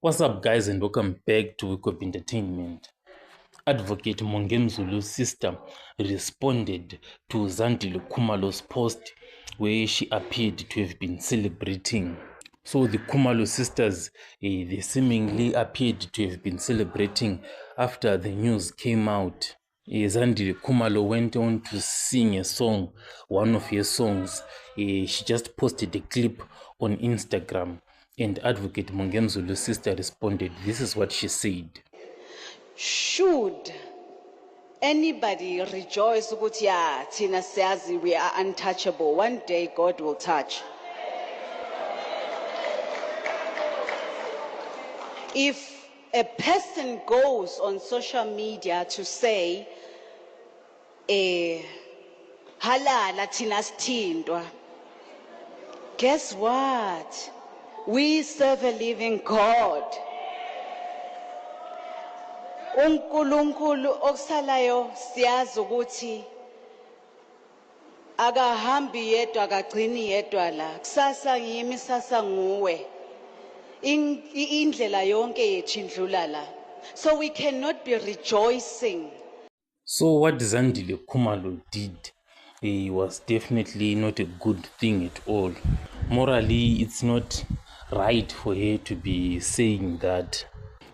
What's up, guys, and welcome back to Week of Entertainment. Advocate Mongemzulu's sister responded to Zandile Khumalo's post where she appeared to have been celebrating. So the Khumalo sisters, they seemingly appeared to have been celebrating after the news came out. Zandile Khumalo went on to sing a song, one of her songs. She just posted a clip on Instagram, and Advocate Mongemzulu's sister responded. This is what she said. Should anybody rejoice ukuthi ya thina siyazi we are untouchable, one day God will touch. If a person goes on social media to say halala thina sithintwa, guess what? We serve a living God. uNkulunkulu okusalayo siyazi ukuthi akahambi yedwa akagcini yedwa la, kusasa ngimi sasa nguwe, indlela yonke yethu indlula la, so we cannot be rejoicing. So what Zandile Khumalo did was definitely not a good thing at all. Morally, it's not right for her to be saying that,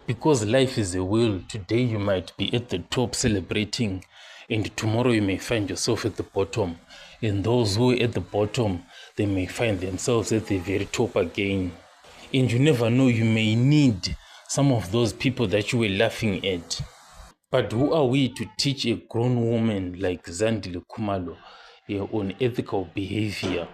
because life is a wheel. Today you might be at the top celebrating, and tomorrow you may find yourself at the bottom, and those who are at the bottom, they may find themselves at the very top again. And you never know, you may need some of those people that you were laughing at. But who are we to teach a grown woman like Zandile Khumalo on ethical behavior?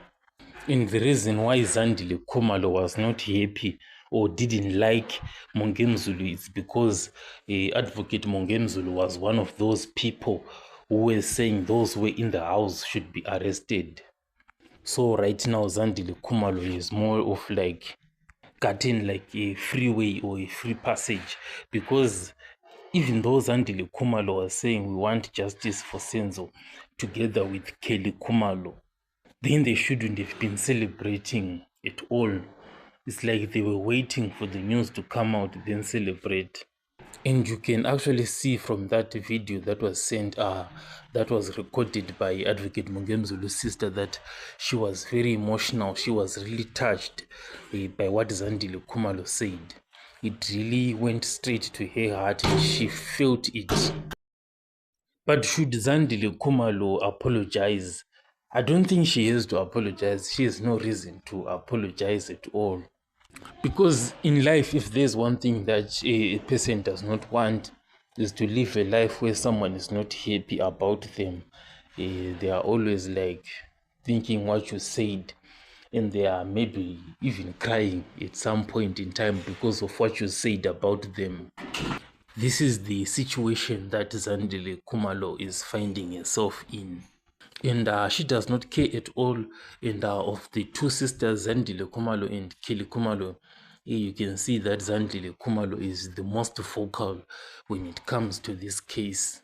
And the reason why Zandile Khumalo was not happy or didn't like Mongemzulu is because Advocate Mongemzulu was one of those people who were saying those who were in the house should be arrested. So right now Zandile Khumalo is more of like getting like a freeway or a free passage, because even though Zandile Khumalo was saying we want justice for Senzo together with Kelly Khumalo, then they shouldn't have been celebrating at all. It's like they were waiting for the news to come out, then celebrate. And you can actually see from that video that was sent, that was recorded by Advocate Mongemzulu's sister, that she was very emotional. She was really touched by what Zandile Khumalo said. It really went straight to her heart and she felt it. But should Zandile Khumalo apologize? I don't think she has to apologize. She has no reason to apologize at all. Because in life, if there's one thing that a person does not want, is to live a life where someone is not happy about them. They are always like thinking what you said, and they are maybe even crying at some point in time because of what you said about them. This is the situation that Zandile Khumalo is finding herself in. And she does not care at all. And of the two sisters, Zandile Khumalo and Kelly Khumalo, you can see that Zandile Khumalo is the most vocal when it comes to this case.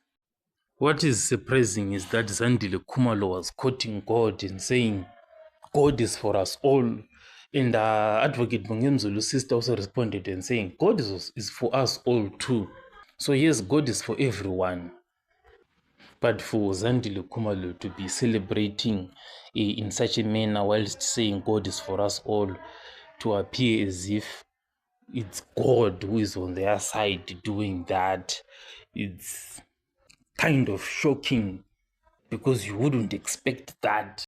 What is surprising is that Zandile Khumalo was quoting God and saying, God is for us all. And Advocate Mongemzulu's sister also responded and saying, God is for us all too. So yes, God is for everyone. But for Zandile Khumalo to be celebrating in such a manner whilst saying God is for us all, to appear as if it's God who is on their side doing that, it's kind of shocking, because you wouldn't expect that.